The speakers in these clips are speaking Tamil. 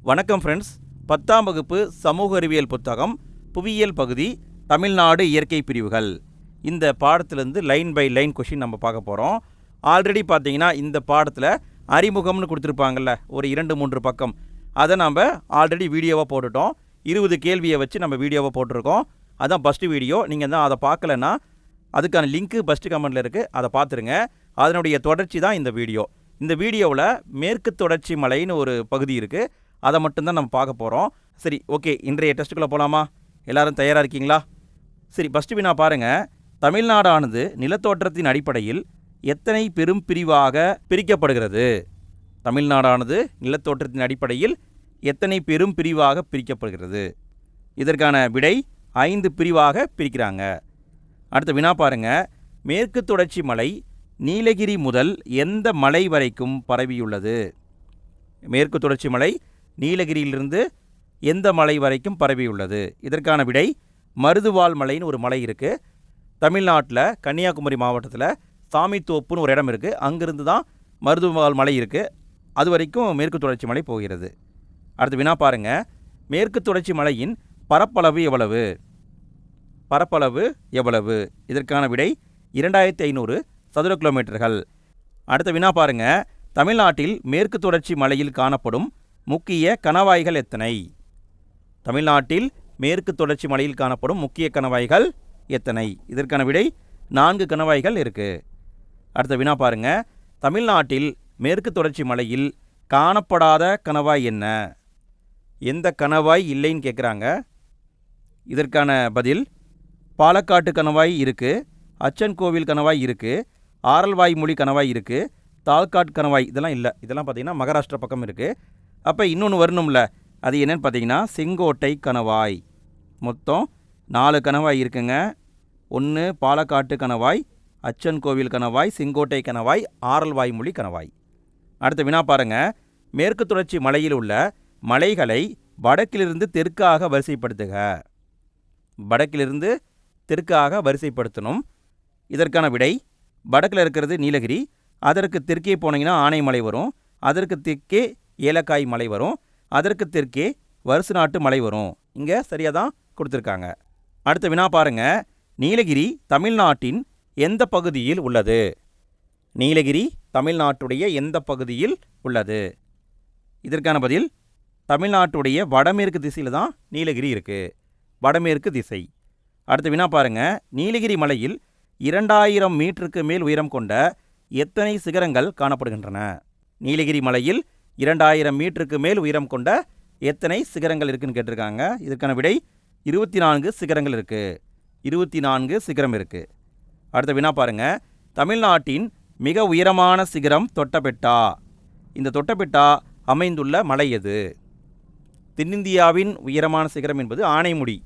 வணக்கம் ஃப்ரெண்ட்ஸ். 10ஆம் வகுப்பு சமூக அறிவியல் புத்தகம் புவியியல் பகுதி தமிழ்நாடு இயற்கை பிரிவுகள். இந்த பாடத்திலேருந்து லைன் பை லைன் கொஷின் நம்ம பார்க்க போகிறோம். ஆல்ரெடி பார்த்தீங்கன்னா இந்த பாடத்தில் அறிமுகம்னு கொடுத்துருப்பாங்கல்ல, ஒரு 2-3 பக்கம், அதை நம்ம ஆல்ரெடி வீடியோவாக போட்டுட்டோம். 20 கேள்வியை வச்சு நம்ம வீடியோவாக போட்டிருக்கோம். அதான் ஃபஸ்ட்டு வீடியோ. நீங்கள் தான் அதை பார்க்கலன்னா அதுக்கான லிங்க்கு ஃபஸ்ட்டு கமெண்ட்டில் இருக்குது, அதை பார்த்துருங்க. அதனுடைய தொடர்ச்சி தான் இந்த வீடியோ. இந்த வீடியோவில் மேற்கு தொடர்ச்சி மலைன்னு ஒரு பகுதி இருக்குது, அதை மட்டும்தான் நம்ம பார்க்க போகிறோம். சரி, ஓகே, இன்றைய டெஸ்ட்டுக்குள்ளே போகலாமா? எல்லோரும் தயாராக இருக்கீங்களா? சரி, ஃபஸ்ட்டு வினா பாருங்கள். தமிழ்நாடானது நிலத்தோற்றத்தின் அடிப்படையில் எத்தனை பெரும் பிரிவாக பிரிக்கப்படுகிறது? தமிழ்நாடானது நிலத்தோற்றத்தின் அடிப்படையில் எத்தனை பெரும் பிரிவாக பிரிக்கப்படுகிறது? இதற்கான விடை 5 பிரிவாக பிரிக்கிறாங்க. அடுத்த வினா பாருங்கள். மேற்கு தொடர்ச்சி மலை நீலகிரி முதல் எந்த மலை வரைக்கும் பரவியுள்ளது? மேற்கு தொடர்ச்சி மலை நீலகிரியிலிருந்து எந்த மலை வரைக்கும் பரவியுள்ளது? இதற்கான விடை மருதுவால் மலைன்னு ஒரு மலை இருக்குது. தமிழ்நாட்டில் கன்னியாகுமரி மாவட்டத்தில் சாமித்தோப்புன்னு ஒரு இடம் இருக்குது. அங்கிருந்து தான் மருதுவால் மலை இருக்குது. அது வரைக்கும் மேற்கு தொடர்ச்சி மலை போகிறது. அடுத்து வினா பாருங்கள். மேற்கு தொடர்ச்சி மலையின் பரப்பளவு எவ்வளவு? பரப்பளவு எவ்வளவு? இதற்கான விடை 2500 சதுர கிலோமீட்டர்கள். அடுத்த வினா பாருங்கள். தமிழ்நாட்டில் மேற்கு தொடர்ச்சி மலையில் காணப்படும் முக்கிய கணவாய்கள் எத்தனை? தமிழ்நாட்டில் மேற்கு தொடர்ச்சி மலையில் காணப்படும் முக்கிய கணவாய்கள் எத்தனை? இதற்கான விடை 4 கணவாய்கள் இருக்குது. அடுத்த வினா பாருங்கள். தமிழ்நாட்டில் மேற்கு தொடர்ச்சி மலையில் காணப்படாத கணவாய் என்ன? எந்த கணவாய் இல்லைன்னு கேட்குறாங்க. இதற்கான பதில் பாலக்காட்டு கணவாய் இருக்குது, அச்சன்கோவில் கணவாய் இருக்குது, ஆரல்வாய்மொழி கணவாய் இருக்குது, தால்காட் கணவாய் இதெல்லாம் இல்லை. இதெல்லாம் பார்த்திங்கன்னா மகாராஷ்டிரா பக்கம் இருக்குது. அப்போ இன்னொன்று வரணும்ல, அது என்னென்னு பார்த்தீங்கன்னா செங்கோட்டை கணவாய். மொத்தம் 4 கணவாய் இருக்குங்க. 1 பாலக்காட்டு கணவாய், அச்சன்கோவில் கணவாய், செங்கோட்டை கணவாய், ஆரல்வாய்மொழி கணவாய். அடுத்த வினா பாருங்கள். மேற்கு தொடர்ச்சி மலையில் உள்ள மலைகளை வடக்கிலிருந்து தெற்காக வரிசைப்படுத்துக. வடக்கிலிருந்து தெற்காக வரிசைப்படுத்தணும். இதற்கான விடை வடக்கில் இருக்கிறது நீலகிரி, அதற்கு தெற்கே போனீங்கன்னா ஆனைமலை வரும், அதற்கு தெற்கே ஏலக்காய் மலை வரும், அதற்கு தெற்கே வருசநாட்டு மலை வரும். இங்கே சரியாக தான் கொடுத்துருக்காங்க. அடுத்த வினா பாருங்கள். நீலகிரி தமிழ்நாட்டின் எந்த பகுதியில் உள்ளது? நீலகிரி தமிழ்நாட்டுடைய எந்த பகுதியில் உள்ளது? இதற்கான பதில் தமிழ்நாட்டுடைய வடமேற்கு திசையில் தான் நீலகிரி இருக்குது, வடமேற்கு திசை. அடுத்த வினா பாருங்கள். நீலகிரி மலையில் 2000 மீட்டருக்கு மேல் உயரம் கொண்ட எத்தனை சிகரங்கள் காணப்படுகின்றன? நீலகிரி மலையில் 2000 மீட்டருக்கு மேல் உயரம் கொண்ட எத்தனை சிகரங்கள் இருக்குதுன்னு கேட்டிருக்காங்க. இதற்கான விடை 24 சிகரங்கள் இருக்குது. 24 சிகரம் இருக்குது. அடுத்த வினா பாருங்கள். தமிழ்நாட்டின் மிக உயரமான சிகரம் தொட்டபெட்டா. இந்த தொட்டபெட்டா அமைந்துள்ள மலை எது? தென்னிந்தியாவின் உயரமான சிகரம் என்பது ஆனைமுடி.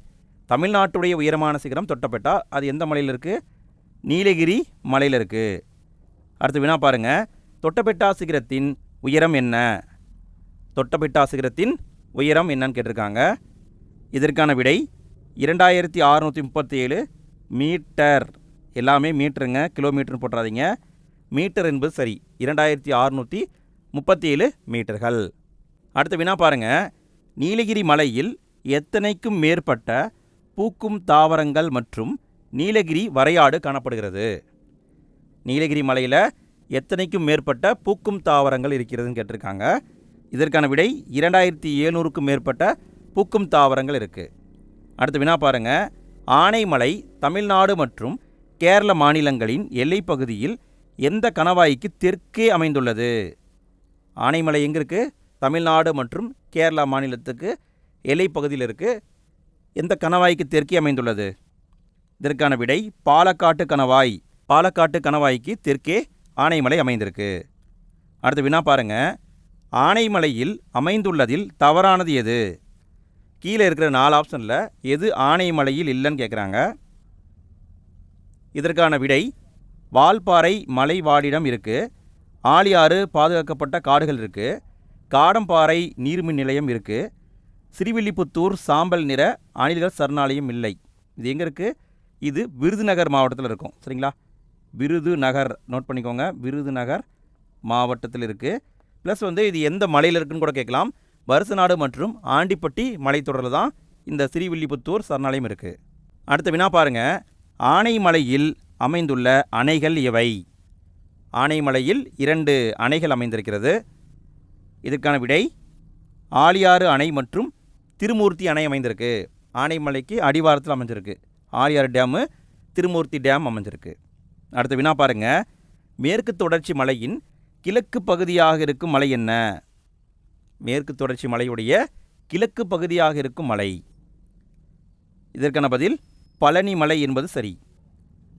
தமிழ்நாட்டுடைய உயரமான சிகரம் தொட்டபெட்டா. அது எந்த மலையில் இருக்குது? நீலகிரி மலையில் இருக்குது. அடுத்த வினா பாருங்கள். தொட்டபெட்டா சிகரத்தின் உயரம் என்ன? தொட்டபெட்டா சிகரத்தின் உயரம் என்னன்னு கேட்டிருக்காங்க. இதற்கான விடை 2637 மீட்டர். எல்லாமே மீட்டருங்க, கிலோமீட்டர்னு போட்டுறாதீங்க. மீட்டர் என்பது சரி. 2637 மீட்டர்கள். அடுத்த வினா பாருங்கள். நீலகிரி மலையில் எத்தனைக்கும் மேற்பட்ட பூக்கும் தாவரங்கள் மற்றும் நீலகிரி வரையாடு காணப்படுகிறது? நீலகிரி மலையில் எத்தனைக்கும் மேற்பட்ட பூக்கும் தாவரங்கள் இருக்கிறதுன்னு கேட்டிருக்காங்க. இதற்கான விடை 2700க்கும் மேற்பட்ட பூக்கும் தாவரங்கள் இருக்குது. அடுத்த வினா பாருங்கள். ஆனைமலை தமிழ்நாடு மற்றும் கேரள மாநிலங்களின் எல்லைப்பகுதியில் எந்த கணவாய்க்கு தெற்கே அமைந்துள்ளது? ஆனைமலை எங்கே இருக்குது? தமிழ்நாடு மற்றும் கேரளா மாநிலத்துக்கு எல்லைப்பகுதியில் இருக்குது. எந்த கணவாய்க்கு தெற்கே அமைந்துள்ளது? இதற்கான விடை பாலக்காட்டு கணவாய். பாலக்காட்டு கணவாய்க்கு தெற்கே ஆனைமலை அமைந்திருக்கு. அடுத்த வினா பாருங்கள். ஆனைமலையில் அமைந்துள்ளதில் தவறானது எது? கீழே இருக்கிற 4 ஆப்ஷனில் எது ஆனைமலையில் இல்லைன்னு கேட்குறாங்க. இதற்கான விடை வால்பாறை மலை வாழிடம் இருக்குது, ஆழியாறு பாதுகாக்கப்பட்ட காடுகள் இருக்குது, காடம்பாறை நீர்மின் நிலையம் இருக்குது, ஸ்ரீவில்லிபுத்தூர் சாம்பல் நிற அணில்கள் சரணாலயம் இல்லை. இது எங்கே இருக்குது? இது விருதுநகர் மாவட்டத்தில் இருக்கும். சரிங்களா? விருதுநகர் நோட் பண்ணிக்கோங்க. விருதுநகர் மாவட்டத்தில் இருக்குது. ப்ளஸ் இது எந்த மலையில் இருக்குன்னு கூட கேட்கலாம். வருசநாடு மற்றும் ஆண்டிப்பட்டி மலைத்தொடரில் தான் இந்த ஸ்ரீவில்லிபுத்தூர் சரணாலயம் இருக்குது. அடுத்த வினா பாருங்கள், ஆனைமலையில் அமைந்துள்ள அணைகள் எவை? ஆனைமலையில் 2 அணைகள் அமைந்திருக்கிறது. இதற்கான விடை ஆழியாறு அணை மற்றும் திருமூர்த்தி அணை அமைந்திருக்கு. ஆனைமலைக்கு அடிவாரத்தில் அமைஞ்சிருக்கு. ஆழியாறு டேமு, திருமூர்த்தி டேம் அமைஞ்சிருக்கு. அடுத்த வினா பாருங்கள், மேற்கு தொடர்ச்சி மலையின் கிழக்கு பகுதியாக இருக்கும் மலை என்ன? மேற்கு தொடர்ச்சி மலையுடைய கிழக்கு பகுதியாக இருக்கும் மலை. இதற்கான பதில் பழனி மலை என்பது சரி.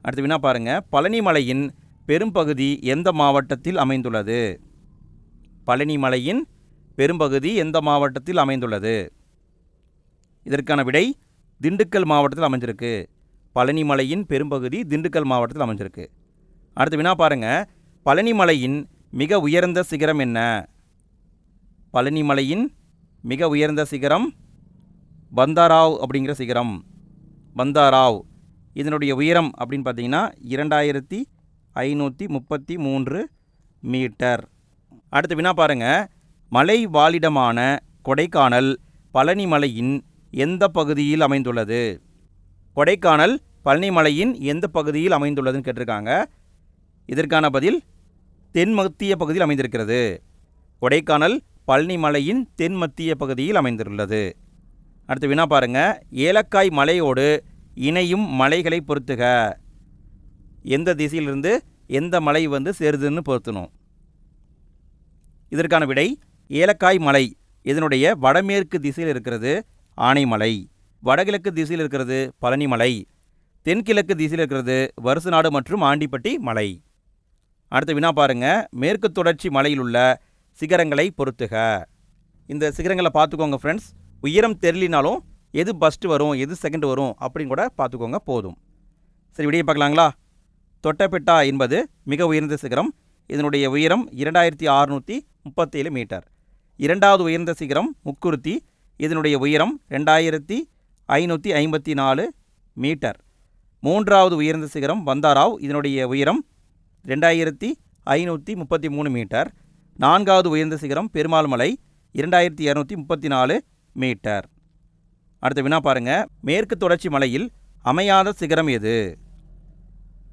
அடுத்த வினா பாருங்கள், பழனி மலையின் பெரும்பகுதி எந்த மாவட்டத்தில் அமைந்துள்ளது? பழனி மலையின் பெரும்பகுதி எந்த மாவட்டத்தில் அமைந்துள்ளது? இதற்கான விடை திண்டுக்கல் மாவட்டத்தில் அமைஞ்சிருக்கு. பழனி மலையின் பெரும்பகுதி திண்டுக்கல் மாவட்டத்தில் அமைஞ்சிருக்கு. அடுத்த வினா பாருங்கள், பழனி மலையின் மிக உயர்ந்த சிகரம் என்ன? பழனி மலையின் மிக உயர்ந்த சிகரம் பந்தாராவ் அப்படிங்கிற சிகரம். பந்தாராவ் இதனுடைய உயரம் அப்படின்னு பார்த்தீங்கன்னா 2533 மீட்டர். அடுத்த வினா பாருங்கள், மலை வாழிடமான கொடைக்கானல் பழனி மலையின் எந்த பகுதியில் அமைந்துள்ளது? கொடைக்கானல் பழனி மலையின் எந்த பகுதியில் அமைந்துள்ளதுன்னு கேட்டிருக்காங்க. இதற்கான பதில் தென்மத்திய பகுதியில் அமைந்திருக்கிறது. கொடைக்கானல் பழனி மலையின் தென்மத்திய பகுதியில் அமைந்துள்ளது. அடுத்த வினா பாருங்கள், ஏலக்காய் மலையோடு இணையும் மலைகளை பொறுத்துக. எந்த திசையிலிருந்து எந்த மலை சேருதுன்னு பொறுத்தணும். இதற்கான விடை ஏலக்காய் மலை இதனுடைய வடமேற்கு திசையில் இருக்கிறது ஆனைமலை, வடகிழக்கு திசையில் இருக்கிறது பழனி மலை, தென்கிழக்கு திசையில் இருக்கிறது வருசநாடு மற்றும் ஆண்டிப்பட்டி மலை. அடுத்த வினா பாருங்கள், மேற்கு தொடர்ச்சி மலையில் உள்ள சிகரங்களை பொறுத்துக. இந்த சிகரங்களை பார்த்துக்கோங்க ஃப்ரெண்ட்ஸ். உயரம் தெரியலினாலும் எது ஃபஸ்ட்டு வரும் எது செகண்ட் வரும் அப்படின்னு கூட பார்த்துக்கோங்க போதும். சரி, விடையை பார்க்கலாங்களா? தொட்டபெட்டா என்பது மிக உயர்ந்த சிகரம். இதனுடைய உயரம் 2637 மீட்டர். இரண்டாவது உயர்ந்த சிகரம் முக்குருத்தி. இதனுடைய உயரம் 2554 மீட்டர். மூன்றாவது உயர்ந்த சிகரம் பந்தாராவ். இதனுடைய உயரம் 2533 மீட்டர். நான்காவது உயர்ந்த சிகரம் பெருமாள் மலை 2234 மீட்டர். அடுத்த வினா பாருங்கள், மேற்கு தொடர்ச்சி மலையில் அமையாத சிகரம் எது?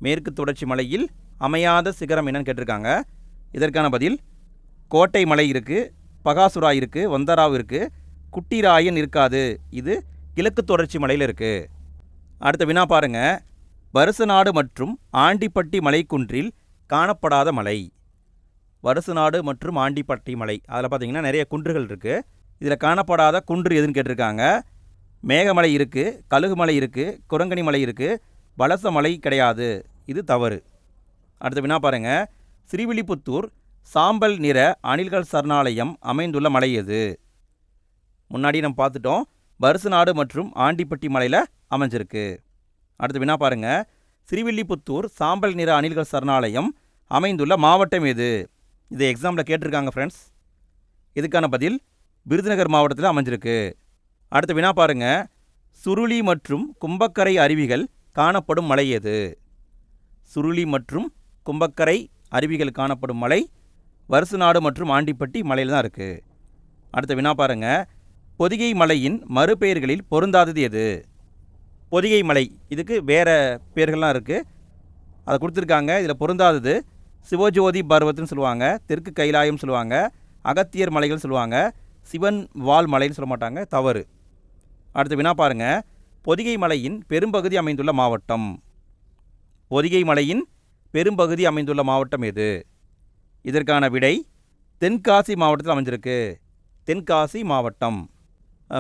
மேற்கு தொடர்ச்சி மலையில் அமையாத சிகரம் என்னன்னு கேட்டிருக்காங்க. இதற்கான பதில் கோட்டை மலை இருக்குது, பகாசுரா இருக்குது, வந்தராவ் இருக்குது, குட்டிராயன் இருக்காது. இது கிழக்கு தொடர்ச்சி மலையில் இருக்குது. அடுத்த வினா பாருங்கள், வருசநாடு மற்றும் ஆண்டிப்பட்டி மலைக்குன்றில் காணப்படாத மலை. வருசநாடு மற்றும் ஆண்டிப்பட்டி மலை அதில் பார்த்தீங்கன்னா நிறைய குன்றுகள் இருக்குது. இதில் காணப்படாத குன்று எதுன்னு கேட்டிருக்காங்க. மேகமலை இருக்குது, கழுகுமலை இருக்குது, குரங்கணி மலை இருக்குது, வலச மலை கிடையாது. இது தவறு. அடுத்த வினா பாருங்கள், ஸ்ரீவில்லிபுத்தூர் சாம்பல் நிற அணில்கள் சரணாலயம் அமைந்துள்ள மலை எது? முன்னாடி நம்ம பார்த்துட்டோம், வருசநாடு மற்றும் ஆண்டிப்பட்டி மலையில் அமைஞ்சிருக்கு. அடுத்த வினா பாருங்கள், ஸ்ரீவில்லிபுத்தூர் சாம்பல் நிற அணில்கள் சரணாலயம் அமைந்துள்ள மாவட்டம் எது? இதை எக்ஸாமில் கேட்டிருக்காங்க ஃப்ரெண்ட்ஸ். இதுக்கான பதில் விருதுநகர் மாவட்டத்தில் அமைஞ்சிருக்கு. அடுத்த வினா பாருங்கள், சுருளி மற்றும் கும்பக்கரை அருவிகள் காணப்படும் மலை எது? சுருளி மற்றும் கும்பக்கரை அருவிகள் காணப்படும் மலை வருசநாடு மற்றும் ஆண்டிப்பட்டி மலையில் தான் இருக்குது. அடுத்த வினா பாருங்கள், பொதிகை மலையின் மறுபெயர்களில் பொருந்தாதது எது? பொதிகை மலை இதுக்கு வேறு பெயர்கள்லாம் இருக்குது, அதை கொடுத்துருக்காங்க. இதில் பொருந்தாதது சிவஜோதி பர்வத்துன்னு சொல்லுவாங்க, தெற்கு கைலாயம் சொல்லுவாங்க, அகத்தியர் மலைகள் சொல்லுவாங்க, சிவன் வால் மலைன்னு சொல்ல மாட்டாங்க. தவறு. அடுத்த வினா பாருங்கள், பொதிகை மலையின் பெரும்பகுதி அமைந்துள்ள மாவட்டம். பொதிகை மலையின் பெரும்பகுதி அமைந்துள்ள மாவட்டம் எது? இதற்கான விடை தென்காசி மாவட்டத்தில் அமைஞ்சிருக்கு. தென்காசி மாவட்டம்.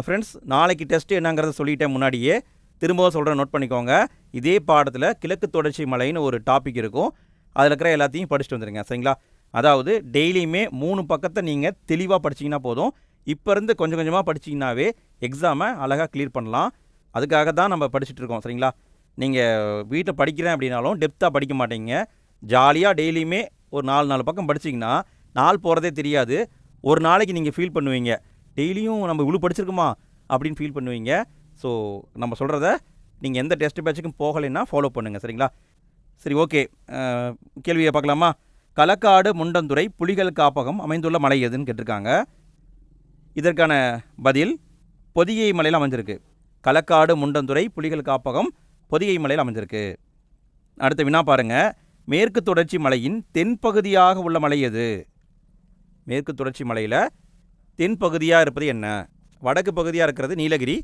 ஃப்ரெண்ட்ஸ், நாளைக்கு டெஸ்ட்டு என்னங்கிறத சொல்லிட்டேன் முன்னாடியே, திரும்பவும் சொல்கிறேன், நோட் பண்ணிக்கோங்க. இதே பாடத்தில் கிழக்கு தொடர்ச்சி மலைன்னு ஒரு டாபிக் இருக்கும், அதில் இருக்கிற எல்லாத்தையும் படிச்சுட்டு வந்துடுங்க. சரிங்களா? அதாவது டெய்லியுமே 3 பக்கத்தை நீங்கள் தெளிவாக படிச்சிங்கன்னா போதும். இப்போ இருந்து கொஞ்சம் கொஞ்சமாக படிச்சிங்கனாவே எக்ஸாமை அழகாக கிளியர் பண்ணலாம். அதுக்காக தான் நம்ம படிச்சுட்டு இருக்கோம். சரிங்களா? நீங்கள் வீட்டை படிக்கிறேன் அப்படின்னாலும் டெப்த்தாக படிக்க மாட்டீங்க. ஜாலியாக டெய்லியுமே ஒரு 4 பக்கம் படிச்சிங்கன்னா நாள் போகிறதே தெரியாது. ஒரு நாளைக்கு நீங்கள் ஃபீல் பண்ணுவீங்க, டெய்லியும் நம்ம இவ்வளோ படிச்சிருக்குமா அப்படின்னு ஃபீல் பண்ணுவீங்க. ஸோ நம்ம சொல்கிறத நீங்கள் எந்த டெஸ்ட் பேட்சுக்கும் போகலைன்னா ஃபாலோ பண்ணுங்கள். சரிங்களா? சரி, ஓகே. கேள்வியை பார்க்கலாமா? களக்காடு முண்டந்துறை புலிகள் காப்பகம் அமைந்துள்ள மலை எதுன்னு கேட்டிருக்காங்க. இதற்கான பதில் பொதிகை மலையில் அமைஞ்சிருக்கு. களக்காடு முண்டந்துறை புலிகள் காப்பகம் பொதிகை மலையில் அமைஞ்சிருக்கு. அடுத்த வினா பாருங்கள். மேற்கு தொடர்ச்சி மலையின் தென்பகுதியாக உள்ள மலை எது? மேற்கு தொடர்ச்சி மலையில் தென்பகுதியாக இருப்பது என்ன? வடக்கு பகுதியாக இருக்கிறது நீலகிரி,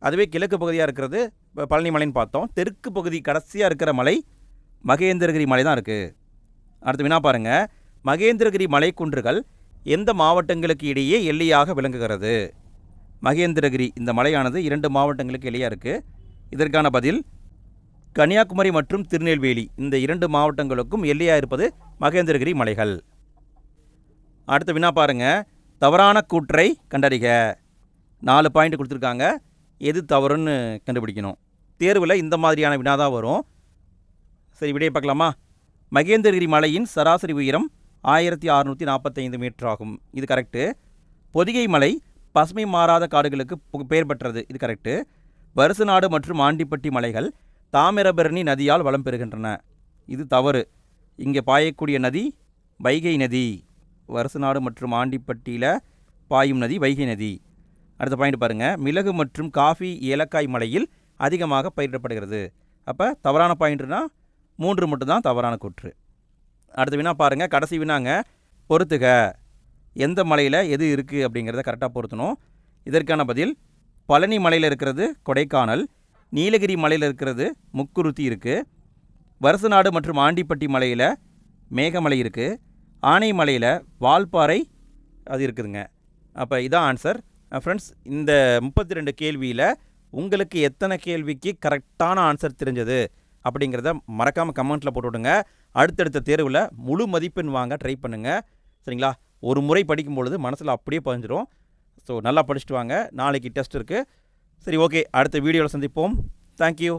அதுவே கிழக்கு பகுதியாக இருக்கிறது பழனி மலைன்னு பார்த்தோம். தெற்கு பகுதி கடைசியாக இருக்கிற மலை மகேந்திரகிரி மலை தான் இருக்குது. அடுத்த வினா பாருங்கள். மகேந்திரகிரி மலைக்குன்றுகள் எந்த மாவட்டங்களுக்கு இடையே எல்லையாக விளங்குகிறது? மகேந்திரகிரி இந்த மலையானது 2 மாவட்டங்களுக்கு எல்லையாக இருக்குது. இதற்கான பதில் கன்னியாகுமரி மற்றும் திருநெல்வேலி இந்த 2 மாவட்டங்களுக்கும் எல்லையாக இருப்பது மகேந்திரகிரி மலைகள். அடுத்த வினா பாருங்கள். தவறான கூற்றை கண்டறிக. 4 பாயிண்ட் கொடுத்துருக்காங்க. எது தவறுன்னு கண்டுபிடிக்கணும். தேர்வில் இந்த மாதிரியான வினா தான் வரும். சரி, விடையை பார்க்கலாமா? மகேந்திரகிரி மலையின் சராசரி உயரம் 1645 மீட்டர் ஆகும். இது கரெக்டு. பொதிகை மலை பசுமை மாறாத காடுகளுக்கு பெயர் பெற்றது. இது கரெக்டு. வருசநாடு மற்றும் ஆண்டிப்பட்டி மலைகள் தாமிரபரணி நதியால் வளம் பெறுகின்றன. இது தவறு. இங்கே பாயக்கூடிய நதி வைகை நதி. வருசநாடு மற்றும் ஆண்டிப்பட்டியில் பாயும் நதி வைகை நதி. அடுத்த பாயிண்ட் பாருங்கள். மிளகு மற்றும் காஃபி ஏலக்காய் மலையில் அதிகமாக பயிரிடப்படுகிறது. அப்போ தவறான பாயிண்ட்னா 3 மட்டும்தான் தவறான கூற்று. அடுத்த வினா பாருங்கள். கடைசி வினாங்க. பொறுத்துக. எந்த மலையில் எது இருக்குது அப்படிங்கிறத கரெக்டாக பொருத்தணும். இதற்கான பதில் பழனி மலையில் இருக்கிறது கொடைக்கானல், நீலகிரி மலையில் இருக்கிறது முக்குருத்தி இருக்குது, வருசநாடு மற்றும் ஆண்டிப்பட்டி மலையில் மேகமலை இருக்குது, ஆனைமலையில் வால்பாறை அது இருக்குதுங்க. அப்போ இதான் ஆன்சர். ஃப்ரெண்ட்ஸ், இந்த 32 கேள்வியில் உங்களுக்கு எத்தனை கேள்விக்கு கரெக்டான ஆன்சர் தெரிஞ்சது அப்படிங்கிறத மறக்காமல் கமெண்ட்டில் போட்டு விடுங்க. அடுத்தடுத்த தேர்வில் முழு மதிப்பெண் வாங்க ட்ரை பண்ணுங்கள். சரிங்களா? ஒரு முறை படிக்கும் பொழுது மனசில் அப்படியே பதிஞ்சிடும். ஸோ நல்லா படிச்சுட்டு வாங்க. நாளைக்கு டெஸ்ட் இருக்குது. சரி, ஓகே. அடுத்த வீடியோவில் சந்திப்போம். தேங்க்யூ.